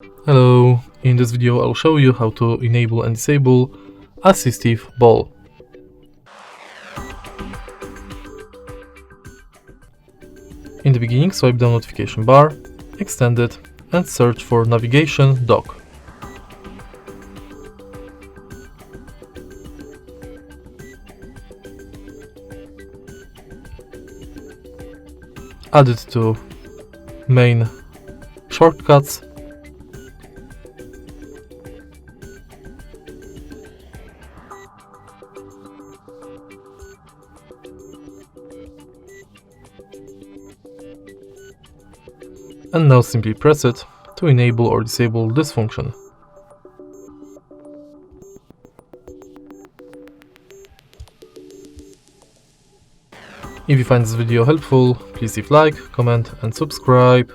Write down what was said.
Hello, in this video I'll show you how to enable and disable Assistive Ball. In the beginning, swipe down notification bar, extend it and search for Navigation Dock. Add it to main shortcuts. And now simply press it to enable or disable this function. If you find this video helpful, please leave like, comment and subscribe.